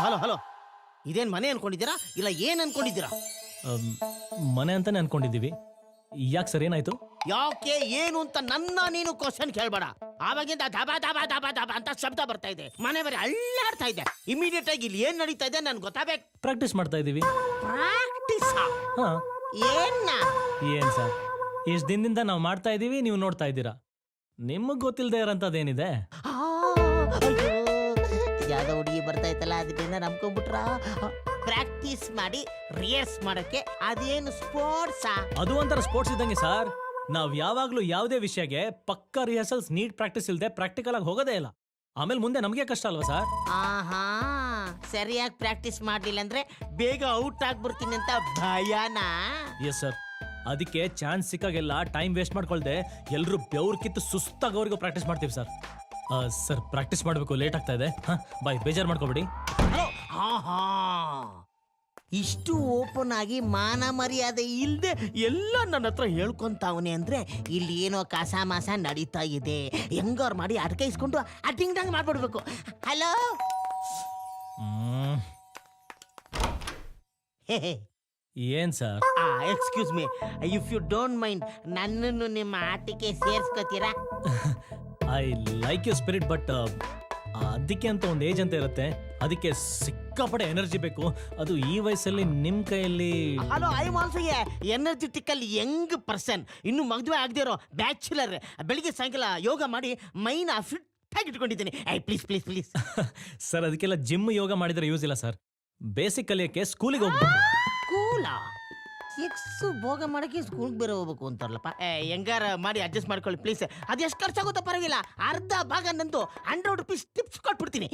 Hello hello, ಇದೇನ್ ಮನೆ ಅನ್ಕೊಂಡಿದ್ದೀರಾ ಇಲ್ಲ ಏನ್ ಅನ್ಕೊಂಡಿದ್ದೀರಾ? ಮನೆ ಅಂತಾನೆ ಅನ್ಕೊಂಡಿದ್ದೀವಿ. ಯಾಕೆ ಸರ್, ಏನಾಯ್ತು? ಯಾಕೆ ಏನು ಅಂತ ನನ್ನ ನೀನು ಕ್ವಶನ್ ಕೇಳ್ಬೇಡ. ಆವಾಗಿಂದ ದಬ ದಬ ದಬ ದಬ ಅಂತ ಶಬ್ದ ಬರ್ತಾ ಇದೆ, ಮನೆ ಬರೀ ಅಳ್ಳಾಡ್ತಾ ಇದೆ. ಇಮಿಡಿಯೇಟ್ ಆಗಿ ಇಲ್ಲಿ ಏನ್ ನಡೀತಾ ಇದೆ ನನ್ಗೆ ಗೊತ್ತಾಗಬೇಕು. ಪ್ರಾಕ್ಟೀಸ್ ಮಾಡ್ತಾ ಇದೀವಿ. ಪ್ರಾಕ್ಟೀಸ್? ಹಾ. ಏನ್ ಸರ್, ಇಷ್ಟು ದಿನದಿಂದ ನಾವು ಮಾಡ್ತಾ ಇದೀವಿ, ನೀವು ನೋಡ್ತಾ ಇದ್ದೀರಾ. ನಿಮಗ್ ಗೊತ್ತಿಲ್ಲದೆ ಇರೋಂಥದ್ದೇನಿದೆ? ಯಾವ್ದೋ ಹುಡುಗಿ ಬರ್ತಾ ಇತ್ತಲ್ಲ, ಅದರಿಂದ ನಂಬ್ಕೊಂಡ್ಬಿಟ್ರ. ಪ್ರಾಕ್ಟೀಸ್ ಮಾಡಿ ರಿಯರ್ಸ್ ಮಾಡಕ್ಕೆ ಅದೇನು ಸ್ಪೋರ್ಟ್ಸ್? ಅದು ಒಂಥರ ಸ್ಪೋರ್ಟ್ಸ್ ಇದ್ದಂಗೆ ಸರ್. ನಾವ್ ಯಾವಾಗ್ಲೂ ಯಾವುದೇ ವಿಷಯಕ್ಕೆ ಪಕ್ಕ ರಿಹರ್ಸಲ್ಸ್, ನೀಟ್ ಪ್ರಾಕ್ಟೀಸ್ ಇಲ್ಲದೆ ಪ್ರಾಕ್ಟಿಕಲ್ ಆಗಿ ಹೋಗೋದೇ ಇಲ್ಲ. ಆಮೇಲೆ ಮುಂದೆ ನಮಗೆ ಕಷ್ಟ ಅಲ್ವಾ ಸರ್? ಆಹಾ, ಸರಿಯಾಗಿ ಪ್ರಾಕ್ಟೀಸ್ ಮಾಡ್ಲಿಲ್ಲ ಅಂದ್ರೆ ಬೇಗ ಔಟ್ ಆಗ್ಬಿಡ್ತೀನಿ ಅಂತ ಭಯನಾ? Yes sir. ಅದಕ್ಕೆ ಚಾನ್ಸ್ ಸಿಕ್ಕಾಗೆಲ್ಲ ಟೈಮ್ ವೇಸ್ಟ್ ಮಾಡ್ಕೊಳ್ದೆ ಎಲ್ರು ಬೆವ್ರು ಕಿತ್ತು ಸುಸ್ತಾಗೋವರೆಗೂ ಪ್ರಾಕ್ಟೀಸ್ ಮಾಡ್ತೀವಿ ಸರ್. ಸರ್, ಪ್ರಾಕ್ಟೀಸ್ ಮಾಡಬೇಕು, ಲೇಟ್ ಆಗ್ತಾ ಇದೆ. ಬಾಯ್, ಬೇಜಾರು ಮಾಡ್ಕೊಬೇಡಿ. ಇಷ್ಟು ಓಪನ್ ಆಗಿ ಮಾನ ಮರ್ಯಾದೆ ಇಲ್ದೆ ಎಲ್ಲ ನನ್ನ ಹತ್ರ ಹೇಳ್ಕೊಂತಾವನೆ ಅಂದ್ರೆ ಇಲ್ಲಿ ಏನೋ ಕಾಸಾಮಾಸ ನಡೀತಾ ಇದೆ. ಹೆಂಗಾರು ಮಾಡಿ ಅಡ್ಕೈಸ್ಕೊಂಡು ಅಡ್ಡಿಂಗ್ಡಂಗ್ ಮಾಡ್ಬಿಡ್ಬೇಕು. ಹಲೋ, ಏನ್ sir? Excuse me, if you don't mind, ನನ್ನನ್ನು ನಿಮ್ಮ ಆಟಿಕೆ ಸೇರ್ಸ್ಕೊತೀರಾ? I like you spirit, but ಅದಕ್ಕೆ ಅಂತ ಒಂದು ಏಜ್ ಅಂತ ಇರುತ್ತೆ. ಅದಕ್ಕೆ ಸಿಕ್ಕಾಪಡೆ ಎನರ್ಜಿ ಬೇಕು. ಅದು ಈ ವಯಸ್ಸಲ್ಲಿ ನಿಮ್ ಕೈಯಲ್ಲಿ. Hello, I am also energetical young person. ಇನ್ನು ಮದುವೆ ಆಗದೆ ಇರೋ ಬ್ಯಾಚುಲರ್. ಬೆಳಿಗ್ಗೆ ಸಾಯಂಕಾಲ ಯೋಗ ಮಾಡಿ ಮೈನ ಫಿಟ್ ಆಗಿ ಇಟ್ಕೊಂಡಿದ್ದೀನಿ. Please please please. ಸರ್, ಅದಕ್ಕೆಲ್ಲ ಜಿಮ್ ಯೋಗ ಮಾಡಿದ್ರೆ ಯೂಸ್ ಇಲ್ಲ ಸರ್. ಬೇಸಿಕ್ ಕಲಿಯಕ್ಕೆ ಸ್ಕೂಲಿಗೆ ಹೋಗ್ಬೇಕು. ಸ್ಕೂಲಾ? ಎಕ್ಸು ಭೋಗ ಮಾಡಕ್ಕೆ ಸ್ಕೂಲ್ಗೆ ಬೇರೆ ಹೋಗ್ಬೇಕು ಅಂತಾರಲ್ಲಪ್ಪ. ಹೆಂಗಾರ ಮಾಡಿ ಅಡ್ಜಸ್ಟ್ ಮಾಡ್ಕೊಳ್ಳಿ ಪ್ಲೀಸ್. ಅದು ಎಷ್ಟು ಖರ್ಚಾಗುತ್ತೋ ಪರವಾಗಿಲ್ಲ, ಅರ್ಧ ಭಾಗ ನಂದು 100 ರೂಪೀಸ್ ಟಿಪ್ಸ್ ಕೊಟ್ಬಿಡ್ತೀನಿ.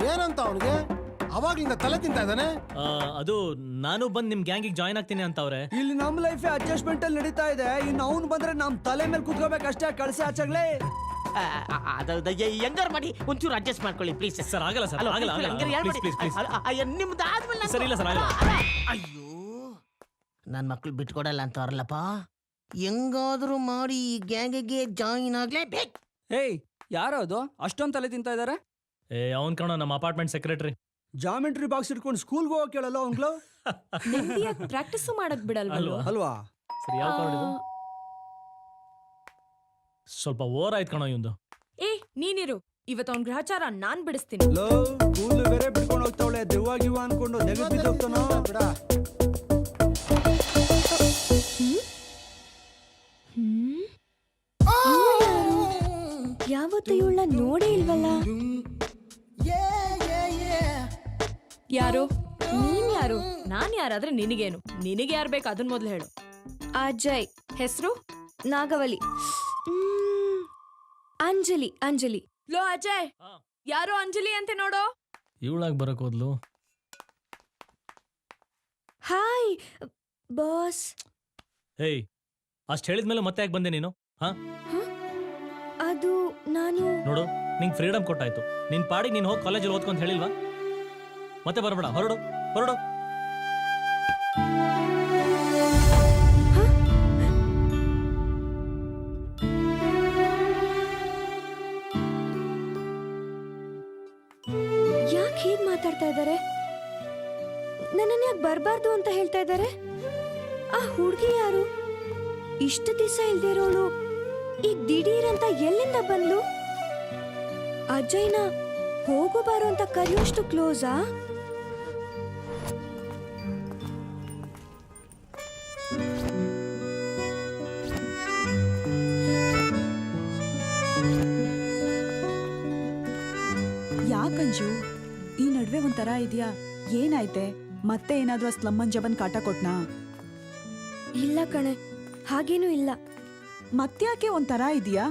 ಏನಂತ ಅವನಿಗೆ ಅವಾಗ್ಲಿಂದ ತಲೆ ತಿಂತಾ ಇದ್ದಾನೆ? ಅದು ನಾನು ಬಂದ್ ನಿಮ್ ಗ್ಯಾಂಗಿಗೆ ಜಾಯ್ನ್ ಆಗ್ತೀನಿ ಅಂತ ಅವ್ರೆ. ಇಲ್ಲಿ ನಮ್ ಲೈಫ್ ಅಡ್ಜಸ್ಟ್ಮೆಂಟ್ ಅಲ್ಲಿ ನಡೀತಾ ಇದೆ. ಇನ್ನು ಅವ್ನು ಬಂದ್ರೆ ನಮ್ ತಲೆ ಮೇಲೆ ಕುತ್ಕೋಬೇಕಷ್ಟೇ. ಕಳ್ಸಿ ಆಚಾಗ್ಲೇ. ಹೆಂಗಾರ ಮಾಡಿ ಒಂಚೂರು ಅಡ್ಜಸ್ಟ್ ಮಾಡ್ಕೊಳ್ಳಿ ಪ್ಲೀಸ್. ಸರ್, ಆಗಲ್ಲ ಸರ್, ಆಗಲ್ಲ. ನಿಮ್ದು ಆದ್ಮೇಲೆ ಸರ್, ಇಲ್ಲ ಸರ್, ಆಗಲ್ಲ. ಅಯ್ಯೋ, ನನ್ನ ಮಕ್ಳು ಬಿಟ್ಕೊಡಲ್ಲ ಅಂತವ್ರಲ್ಲಪ್ಪ. ಹೆಂಗಾದ್ರೂ ಮಾಡಿ ಈ ಗ್ಯಾಂಗಿಗೆ ಜಾಯಿನ್ ಆಗ್ಲೇಬೇಕು. ಏಯ್, ಯಾರೋ ಅದು ಅಷ್ಟೊಂದು ತಲೆ ತಿಂತಾ ಇದಾರೆ? ಅವನ್ ಕಣೋ, ನಮ್ಮ ಅಪಾರ್ಟ್ಮೆಂಟ್ ಸೆಕ್ರೆಟರಿ. ಜಾಮೆಟ್ರಿ ಬಾಕ್ಸ್ ಇಟ್ಕೊಂಡು ಸ್ಕೂಲ್ಗೆ ಹೋಗೋ ಕೇಳಲ್ಲ ಅವ್ನ್ಗಳು. ಪ್ರಾಕ್ಟೀಸ್ ಮಾಡಕ್ ಬಿಡಲ್ವಾ? ಅಲ್ವಾ? ಸರಿ, ಯಾವ ಕಾರಣ ಇದು? ಸ್ವಲ್ಪ ಓವರ್ ಆಯ್ತು ಕಣೋ ಇವಂದು. ನೀನಿರು, ಇವತ್ತು ಅವ್ನ ಗ್ರಹಚಾರ ನಾನ್ ಬಿಡಿಸ್ತೀನಿ. ಕೂದಲು ಬೇರೆ ಬಿಟ್ಕೊಂಡು ಹೋಗ್ತಾವಳೆ. ದೆವ್ವಾಗಿವ ಅನ್ಕೊಂಡು ನೆಗದ್ ಬಿದ್ದೋಗ್ತಾನೋ ಬಿಡ. ಯಾವತ್ತೂ ಇವಳ ನೋಡೇ ಇಲ್ವಲ್ಲ. ಯಾರು ನೀನ್? ಯಾರು? ನಾನ್ ಯಾರಾದ್ರೆ ನಿನಗೇನು? ನಿನಗೆ ಯಾರು ಬೇಕು ಅದನ್ ಮೊದ್ಲು ಹೇಳು. ಅಜಯ್. ಹೆಸರು? ನಾಗವಲಿ. ಅಂಜಲಿ. ಅಂಜಲಿ. ಲೋ ಅಜಯ್, ಯಾರೋ ಅಂಜಲಿ ಅಂತೆ ನೋಡೋ. ಇವಳಾಗ ಬರಕ್ ಹೋದ್ಲು. Hi boss. ಹೇಯ್, ಅಷ್ಟ್ ಹೇಳಿದ್ಮೇಲೆ ಮತ್ತೆ ಯಾಕೆ ಬಂದೆ ನೀನು? ಅದು ನಾನು ನೋಡು, ನಿಂಗೆ ಫ್ರೀಡಮ್ ಕೊಟ್ಟಾಯ್ತು. ನಿನ್ ಪಾಡಿಗೆ ನೀನ್ ಹೋಗಿ ಕಾಲೇಜಲ್ಲಿ ಓದ್ಕೊಂತ ಹೇಳಿಲ್ವಾ? ಮತ್ತೆ ಬರಬೇಡ, ಹೊರಡು ಹೊರಡು. ಯಾಕೆ ಹೀಗ್ ಮಾತಾಡ್ತಾ ಇದ್ದಾರೆ? ನನ್ನನ್ನು ಯಾಕೆ ಬರಬಾರ್ದು ಅಂತ ಹೇಳ್ತಾ ಇದ್ದಾರೆ? ಆ ಹುಡುಗಿ ಯಾರು? ಇಷ್ಟು ದಿವಸ ಇಲ್ದೇ ಇರೋಳು ಈಗ ದಿಢೀರ್ ಅಂತ ಎಲ್ಲಿಂದ ಬಂದ್ಲು? ಅಜಯ್ನ ಹೋಗಬಾರು ಅಂತ ಕರೆಯೋಷ್ಟು ಕ್ಲೋಸಾ? ಯಾಕಂಜು, ಈ ನಡುವೆ ಒಂಥರ ಇದೆಯಾ? ಏನಾಯ್ತೆ? ಮತ್ತೆ ಏನಾದ್ರೂ ಸ್ಲಮ್ಮನ್ ಜಬನ್ ಕಾಟ ಕೊಟ್ನಾ? ಇಲ್ಲ ಕಣೆ, ಹಾಗೇನೂ ಇಲ್ಲ. ಮತ್ತ್ಯಾಕೆ ಒಂಥರ ಇದೆಯಾ?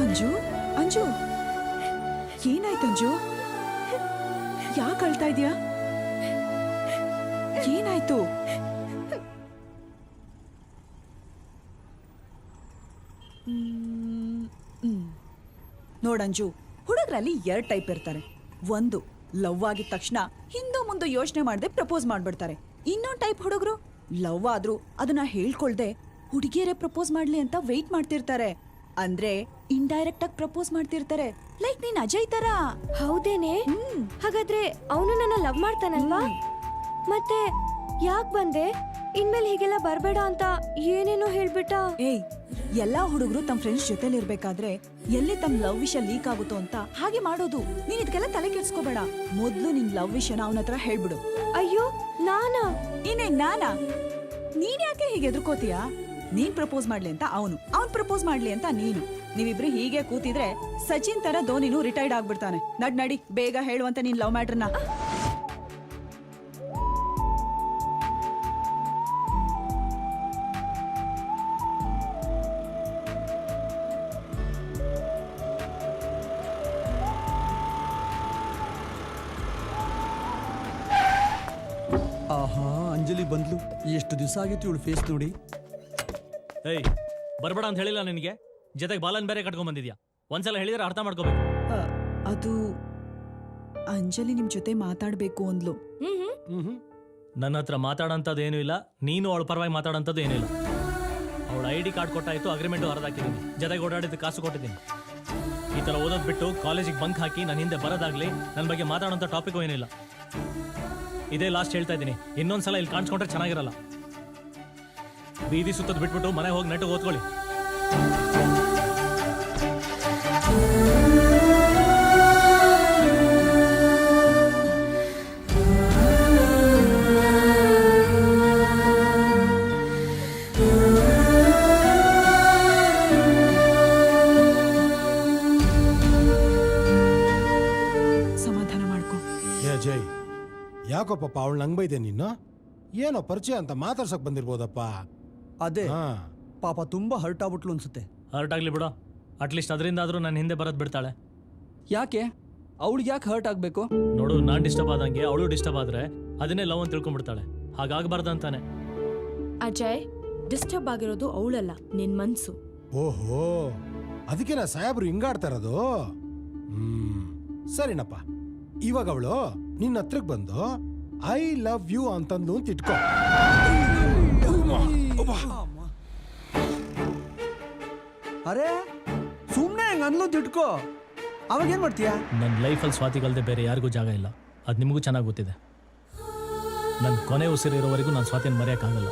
ಅಂಜು, ಅಂಜು, ಏನಾಯ್ತಂಜು? ಯಾಕೆ ಅಳ್ತಾ ಇದೀಯಾ? ಏನಾಯ್ತು? ನೋಡಂಜು, ಹುಡುಗರಲ್ಲಿ 2 ಟೈಪ್ ಇರ್ತಾರೆ. ಒಂದು, ಲವ್ ಆಗಿದ ತಕ್ಷಣ ಹಿಂದೋ ಮುಂದೋ ಯೋಚನೆ ಮಾಡದೆ ಪ್ರಪೋಸ್ ಮಾಡ್ಬಿಡ್ತಾರೆ. ಇನ್ನೊಂದು ಟೈಪ್ ಹುಡುಗರು ಲವ್ ಆದ್ರೂ ಅದನ್ನ ಹೇಳ್ಕೊಳ್ದೆ ಹುಡುಗಿಯರೇ ಪ್ರಪೋಸ್ ಮಾಡ್ಲಿ ಅಂತ ವೆಯ್ಟ್ ಮಾಡ್ತಿರ್ತಾರೆ. ಅಂದ್ರೆ ಇಂಡೈರೆಕ್ಟ್ ಆಗಿ ಪ್ರಪೋಸ್ ಮಾಡ್ತಿರ್ತಾರೆ, ಲೈಕ್ ನೀನ್ ಅಜಯ್ ತರ. ಹೌದೇನೆ? ಹಾಗಾದ್ರೆ ಅವನು ನನ್ನ ಲವ್ ಮಾಡ್ತಾನಲ್ವಾ? ಮತ್ತೆ ಯಾಕ್ ಬಂದೆ? ಇನ್ಮೇಲೆ ಹೀಗೆಲ್ಲ ಬರ್ಬೇಡ ಅಂತ ಏನೇನೋ ಹೇಳ್ಬಿಟ್ಟ. ಏಯ್, ಎಲ್ಲಾ ಹುಡುಗರು ತಮ್ಮ ಫ್ರೆಂಡ್ಸ್ ಜೊತೆಲಿ ಇರ್ಬೇಕಾದ್ರೆ ಎಲ್ಲಿ ತಮ್ಮ ಲವ್ ವಿಷಯ ಲೀಕ್ ಆಗುತ್ತೋ ಅಂತ ಹಾಗೆ ಮಾಡೋದು. ನೀನ್ ಇದಕ್ಕೆಲ್ಲ ತಲೆ ಕೆಡ್ಸ್ಕೋಬೇಡ. ಮೊದ್ಲು ನಿನ್ ಲವ್ ವಿಷಯನ ಅವನ ಹತ್ರ ಹೇಳ್ಬಿಡು. ಅಯ್ಯೋ, ನಾನಾ? ನಾನಾ? ನೀನ್ ಯಾಕೆ ಹೀಗೆ ಎದುರ್ಕೋತೀಯಾ? ನೀನ್ ಪ್ರಪೋಸ್ ಮಾಡ್ಲಿ ಅಂತ ಅವ್ನ್ ಪ್ರಪೋಸ್ ಮಾಡ್ಲಿ ಅಂತ ನೀನು. ನೀವಿಬ್ರು ಹೀಗೆ ಕೂತಿದ್ರೆ ಸಚಿನ್ ತರ ಧೋನಿನು ರಿಟೈರ್ಡ್ ಆಗ್ಬಿಡ್ತಾನೆ. ನಡಿ ಬೇಗ ಹೇಳುವಂತ ನಿನ್ ಲವ್ ಮ್ಯಾಟ್ರನ್ನ. ಆಹಾ, ಅಂಜಲಿ ಬಂದ್ಲು. ಎಷ್ಟು ದಿವಸ ಆಗಿತ್ತು ಇವಳು ಫೇಸ್ ನೋಡಿ. ಏಯ್, ಬರ್ಬೇಡ ಅಂತ ಹೇಳಿಲ್ಲ ನಿನಗೆ? ಜೊತೆಗೆ ಬಾಲನ್ ಬೇರೆ ಕಟ್ಕೊಂಡ್ ಬಂದಿದ್ಯಾ. ಒಂದ್ಸಲ ಹೇಳಿದ್ರೆ ಅರ್ಥ ಮಾಡ್ಕೋಬೇಕು. ಅದು ಅಂಜಲಿ ನಿಮ್ ಜೊತೆ ಮಾತಾಡ್ಬೇಕು ಅಂದ್ಲು. ನನ್ನ ಹತ್ರ ಮಾತಾಡೋಂಥದ್ದು ಏನೂ ಇಲ್ಲ, ನೀನು ಅವಳ ಪರವಾಗಿ ಮಾತಾಡೋಂಥದ್ದು ಏನೂ ಇಲ್ಲ. ಅವಳ ID ಕಾರ್ಡ್ ಕೊಟ್ಟಾಯ್ತು, ಅಗ್ರಿಮೆಂಟು ಹರಿದಾಕಿದ್ದೀನಿ, ಜೊತೆಗೆ ಓಡಾಡಿದ್ದು ಕಾಸು ಕೊಟ್ಟಿದ್ದೀನಿ. ಈ ಥರ ಓದೋದು ಬಿಟ್ಟು ಕಾಲೇಜಿಗೆ ಬಂಕ್ ಹಾಕಿ ನನ್ನ ಹಿಂದೆ ಬರೋದಾಗ್ಲಿ, ನನ್ನ ಬಗ್ಗೆ ಮಾತಾಡೋಂಥ ಟಾಪಿಕ್ ಏನಿಲ್ಲ. ಇದೇ ಲಾಸ್ಟ್ ಹೇಳ್ತಾ ಇದ್ದೀನಿ. ಇನ್ನೊಂದ್ಸಲ ಇಲ್ಲಿ ಕಾಣಿಸ್ಕೊಂಡ್ರೆ ಚೆನ್ನಾಗಿರಲ್ಲ. ಬೀದಿ ಸುತ್ತದ್ ಬಿಟ್ಬಿಟ್ಟು ಮನೆ ಹೋಗಿ ನೆಟ್ಟು ಓದ್ಕೊಳ್ಳಿ. ಸಮಾಧಾನ ಮಾಡ್ಕೊ. ಏ ಅಜಯ್, ಯಾಕೋ ಪಾಪ ಅವಳು ನಂಗೆ ಬೈದೆ ನೀನು? ಏನೋ ಪರಿಚಯ ಅಂತ ಮಾತಾಡ್ಸಕ್ ಬಂದಿರ್ಬೋದಪ್ಪ. ಅದೇ ಹಾ, ಪಾಪ ತುಂಬಾ ಹರ್ಟ್ ಆಗ್ಬಿಟ್ಲು ಅನ್ಸುತ್ತೆ. ಹರ್ಟ್ ಆಗ್ಲಿ ಬಿಡೋ, ಅಟ್ಲೀಸ್ಟ್ ಅದರಿಂದ ಆದ್ರೂ ನನ್ನ ಹಿಂದೆ ಬರೋದ್ ಬಿಡ್ತಾಳೆ. ಯಾಕೆ ಅವಳಿಗೆ ಯಾಕೆ ಹರ್ಟ್ ಆಗ್ಬೇಕು? ನೋಡು, ನಾನ್ ಡಿಸ್ಟರ್ಬ್ ಆದಂಗೆ ಅವಳು ಡಿಸ್ಟರ್ಬ್ ಆದ್ರೆ ಅದನ್ನೇ ಲವ್ ಅಂತ ತಿಳ್ಕೊಂಡ್ಬಿಡ್ತಾಳೆ. ಹಾಗಾಗಬಾರ್ದಂತಾನೆ. ಅಜಯ್, ಡಿಸ್ಟರ್ಬ್ ಆಗಿರೋದು ಅವಳಲ್ಲ, ನಿನ್ ಮನ್ಸು. ಓಹೋ, ಅದಕ್ಕೆ ನಾ ಸಾಹೇಬ್ರು ಹಿಂಗಾಡ್ತಾ ಇರೋದು. ಸರಿನಪ್ಪ, ಇವಾಗ ಅವಳು ನಿನ್ನ ಹತ್ರಕ್ ಬಂದು ಐ ಲವ್ ಯು ಅಂತಂದು ಅಂತ ಇಟ್ಕೋ. ಅರೆ, ಸುಮ್ನೆ ಹಂಗ ಅನ್ಲು ಇಟ್ಕೋ. ಅವಾಗ ಏನ್ ಮಾಡ್ತೀಯಾ? ನನ್ನ ಲೈಫಲ್ಲಿ ಸ್ವಾತಿಗಲ್ದೆ ಬೇರೆ ಯಾರಿಗೂ ಜಾಗ ಇಲ್ಲ. ಅದು ನಿಮಗೂ ಚೆನ್ನಾಗಿ ಗೊತ್ತಿದೆ. ನನ್ನ ಕೊನೆ ಉಸಿರಿರೋವರೆಗೂ ನಾನು ಸ್ವಾತಿಯನ್ನು ಮರೆಯೋಕ್ಕಾಗಲ್ಲ.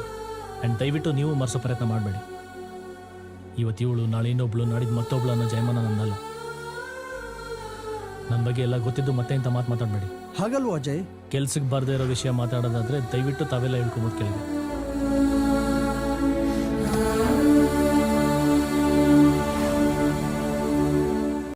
ಆ್ಯಂಡ್ ದಯವಿಟ್ಟು ನೀವು ಮರೆಸೋ ಪ್ರಯತ್ನ ಮಾಡಬೇಡಿ. ಇವತ್ತು ಇವಳು, ನಾಳೆ ಇನ್ನೊಬ್ಳು, ನಾಡಿದ್ದು ಮತ್ತೊಬ್ಳು ಅನ್ನೋ ಜಯಮಾನ ನನ್ನಲ್ಲ. ನನ್ನ ಬಗ್ಗೆ ಎಲ್ಲ ಗೊತ್ತಿದ್ದು ಮತ್ತೆ ಇಂಥ ಮಾತು ಮಾತಾಡಬೇಡಿ. ಹಾಗಲ್ವ ಅಜಯ್? ಕೆಲ್ಸಕ್ಕೆ ಬರದೇ ಇರೋ ವಿಷಯ ಮಾತಾಡೋದಾದ್ರೆ ದಯವಿಟ್ಟು ತಾವೆಲ್ಲ ಹೇಳ್ಕೊಂಬಿಟ್ಟು ಕೇಳಿ.